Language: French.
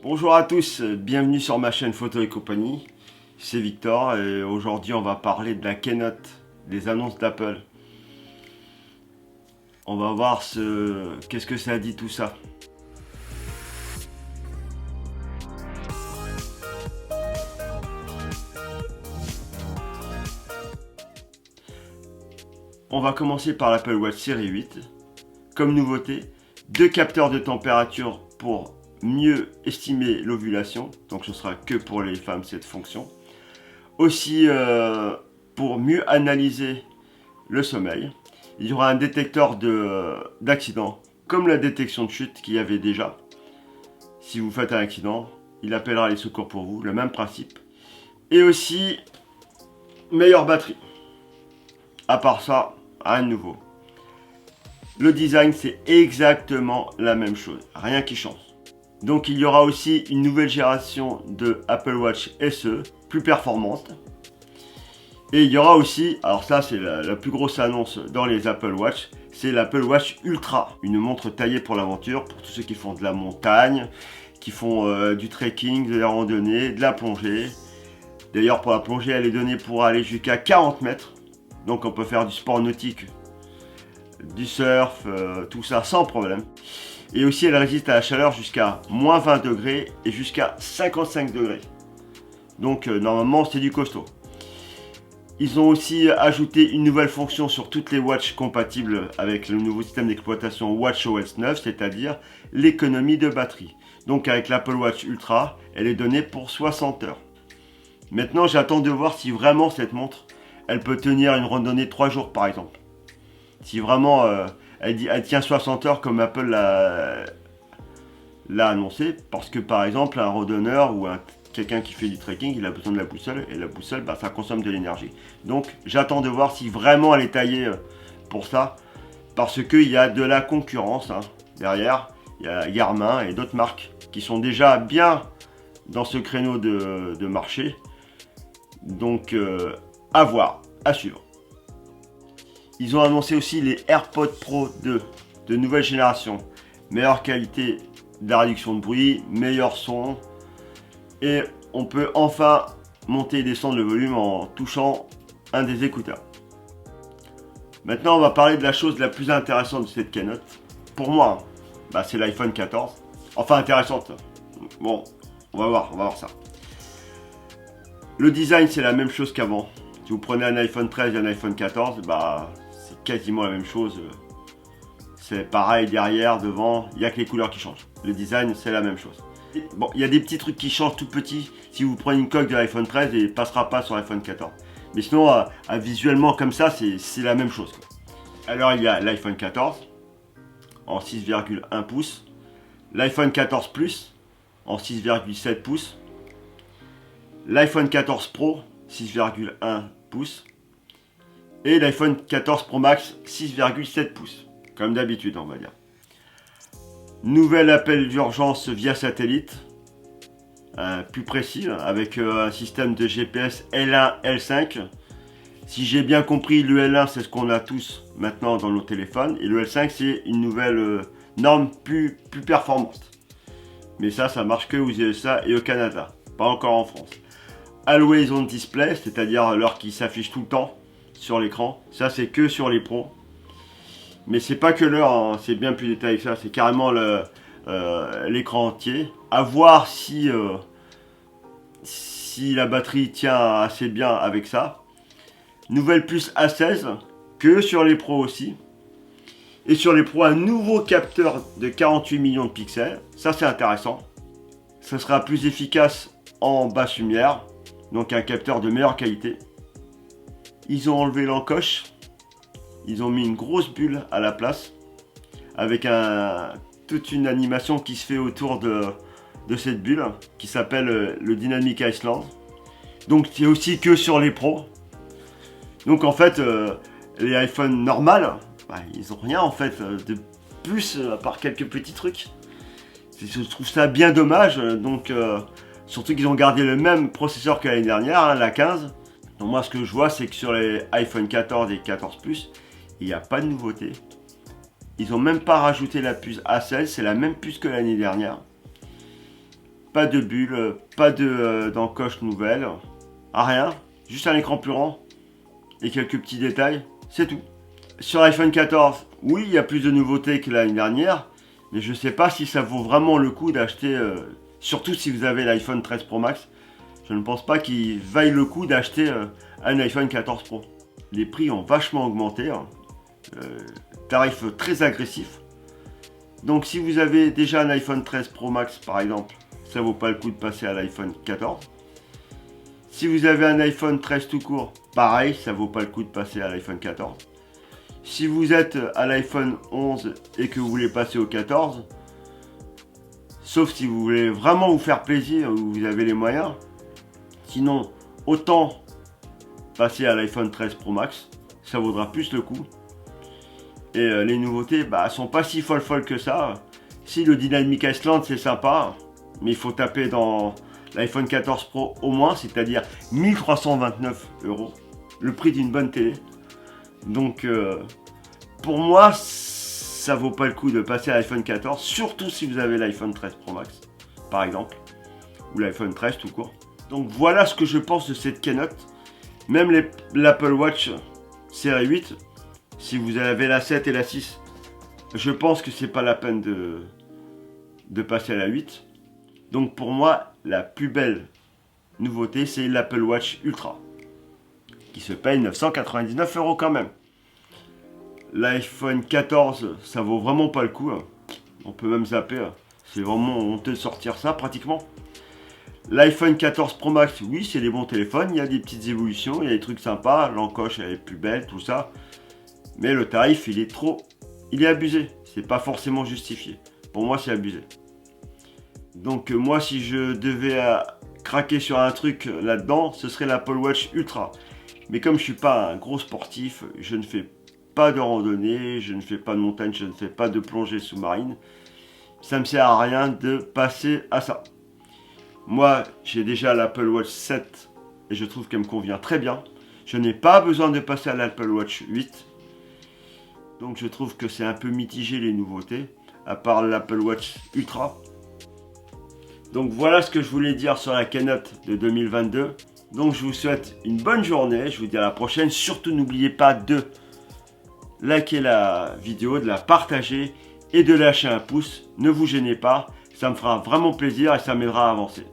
Bonjour à tous, bienvenue sur ma chaîne Photo et compagnie. C'est Victor et aujourd'hui on va parler de la keynote, des annonces d'Apple. On va voir qu'est-ce que ça dit tout ça. On va commencer par l'Apple Watch Série 8. Comme nouveauté, deux capteurs de température pour mieux estimer l'ovulation. Donc ce sera que pour les femmes cette fonction. Aussi pour mieux analyser le sommeil. Il y aura un détecteur d'accident, comme la détection de chute qu'il y avait déjà. Si vous faites un accident, il appellera les secours pour vous, le même principe. Et aussi, meilleure batterie. À part ça, rien de nouveau. Le design, c'est exactement la même chose, rien qui change. Donc il y aura aussi une nouvelle génération de Apple Watch SE, plus performante. Et il y aura aussi, alors ça c'est la plus grosse annonce dans les Apple Watch, c'est l'Apple Watch Ultra. Une montre taillée pour l'aventure, pour tous ceux qui font de la montagne, qui font du trekking, de la randonnée, de la plongée. D'ailleurs pour la plongée elle est donnée pour aller jusqu'à 40 mètres. Donc on peut faire du sport nautique, du surf, tout ça sans problème. Et aussi elle résiste à la chaleur jusqu'à moins 20 degrés et jusqu'à 55 degrés. Donc normalement c'est du costaud. Ils ont aussi ajouté une nouvelle fonction sur toutes les watches compatibles avec le nouveau système d'exploitation WatchOS 9, c'est-à-dire l'économie de batterie. Donc avec l'Apple Watch Ultra, elle est donnée pour 60 heures. Maintenant, j'attends de voir si vraiment cette montre, elle peut tenir une randonnée 3 jours par exemple. Si vraiment elle tient 60 heures comme Apple l'a annoncé, parce que par exemple un randonneur ou quelqu'un qui fait du trekking, il a besoin de la boussole, et la boussole, ça consomme de l'énergie. Donc j'attends de voir si vraiment elle est taillée pour ça, parce qu'il y a de la concurrence derrière. Il y a Garmin et d'autres marques qui sont déjà bien dans ce créneau de marché. Donc à voir, à suivre. Ils ont annoncé aussi les AirPods Pro 2 de nouvelle génération. Meilleure qualité de la réduction de bruit, meilleur son. Et on peut enfin monter et descendre le volume en touchant un des écouteurs. Maintenant, on va parler de la chose la plus intéressante de cette keynote. Pour moi, c'est l'iPhone 14. Enfin, intéressante. Bon, on va voir ça. Le design, c'est la même chose qu'avant. Si vous prenez un iPhone 13 et un iPhone 14, c'est quasiment la même chose. C'est pareil derrière, devant, il n'y a que les couleurs qui changent. Le design, c'est la même chose. Bon, il y a des petits trucs qui changent tout petits. Si vous prenez une coque de l'iPhone 13, il ne passera pas sur l'iPhone 14. Mais sinon, visuellement comme ça, c'est la même chose, quoi. Alors, il y a l'iPhone 14 en 6,1 pouces. L'iPhone 14 Plus en 6,7 pouces. L'iPhone 14 Pro 6,1 pouces. Et l'iPhone 14 Pro Max 6,7 pouces. Comme d'habitude, on va dire. Nouvel appel d'urgence via satellite, plus précis, avec un système de GPS L1, L5. Si j'ai bien compris, le L1 c'est ce qu'on a tous maintenant dans nos téléphones, et le L5 c'est une nouvelle norme plus performante. Mais ça marche que aux USA et au Canada, pas encore en France. Always on display, c'est-à-dire l'heure qui s'affiche tout le temps sur l'écran, ça c'est que sur les pros. Mais c'est pas que l'heure, c'est bien plus détaillé que ça, c'est carrément l'écran entier. À voir si la batterie tient assez bien avec ça. Nouvelle puce A16, que sur les pros aussi. Et sur les pros, un nouveau capteur de 48 millions de pixels. Ça c'est intéressant. Ça sera plus efficace en basse lumière. Donc un capteur de meilleure qualité. Ils ont enlevé l'encoche. Ils ont mis une grosse bulle à la place, avec toute une animation qui se fait autour de cette bulle, qui s'appelle le Dynamic Island. Donc c'est aussi que sur les pros. Donc en fait, les iPhones normales, ils ont rien en fait de plus, à part quelques petits trucs. Je trouve ça bien dommage, donc surtout qu'ils ont gardé le même processeur que l'année dernière, la 15. Donc moi ce que je vois, c'est que sur les iPhone 14 et 14 Plus, il n'y a pas de nouveauté. Ils n'ont même pas rajouté la puce A16, c'est la même puce que l'année dernière. pas de bulle, pas d'encoche nouvelle, rien, juste un écran plus grand et quelques petits détails, c'est tout. Sur l'iPhone 14, oui, il y a plus de nouveautés que l'année dernière, mais je ne sais pas si ça vaut vraiment le coup d'acheter, surtout si vous avez l'iPhone 13 Pro Max, je ne pense pas qu'il vaille le coup d'acheter un iPhone 14 Pro. Les prix ont vachement augmenté, hein. Tarif très agressif. Donc si vous avez déjà un iPhone 13 Pro Max par exemple, ça vaut pas le coup de passer à l'iPhone 14. Si vous avez un iPhone 13 tout court, pareil, ça vaut pas le coup de passer à l'iPhone 14. Si vous êtes à l'iPhone 11 et que vous voulez passer au 14, sauf si vous voulez vraiment vous faire plaisir ou vous avez les moyens, sinon autant passer à l'iPhone 13 Pro Max, ça vaudra plus le coup. Et les nouveautés sont pas si folles que ça. Si le Dynamic Island c'est sympa, mais il faut taper dans l'iPhone 14 Pro au moins, c'est-à-dire 1329 €, le prix d'une bonne télé. Donc pour moi, ça vaut pas le coup de passer à l'iPhone 14, surtout si vous avez l'iPhone 13 Pro Max, par exemple, ou l'iPhone 13 tout court. Donc voilà ce que je pense de cette keynote. Même l'Apple Watch série 8, si vous avez la 7 et la 6, je pense que c'est pas la peine de passer à la 8. Donc pour moi, la plus belle nouveauté, c'est l'Apple Watch Ultra, qui se paye 999 € quand même. L'iPhone 14, ça vaut vraiment pas le coup, hein. On peut même zapper, hein. C'est vraiment honteux de sortir ça pratiquement. L'iPhone 14 Pro Max, oui, c'est des bons téléphones, il y a des petites évolutions, il y a des trucs sympas, l'encoche elle est plus belle, tout ça. Mais le tarif, il est abusé, c'est pas forcément justifié. Pour moi, c'est abusé. Donc moi, si je devais craquer sur un truc là-dedans, ce serait l'Apple Watch Ultra. Mais comme je suis pas un gros sportif, je ne fais pas de randonnée, je ne fais pas de montagne, je ne fais pas de plongée sous-marine. Ça me sert à rien de passer à ça. Moi, j'ai déjà l'Apple Watch 7 et je trouve qu'elle me convient très bien. Je n'ai pas besoin de passer à l'Apple Watch 8. Donc je trouve que c'est un peu mitigé les nouveautés, à part l'Apple Watch Ultra. Donc voilà ce que je voulais dire sur la keynote de 2022. Donc je vous souhaite une bonne journée, je vous dis à la prochaine. Surtout n'oubliez pas de liker la vidéo, de la partager et de lâcher un pouce. Ne vous gênez pas, ça me fera vraiment plaisir et ça m'aidera à avancer.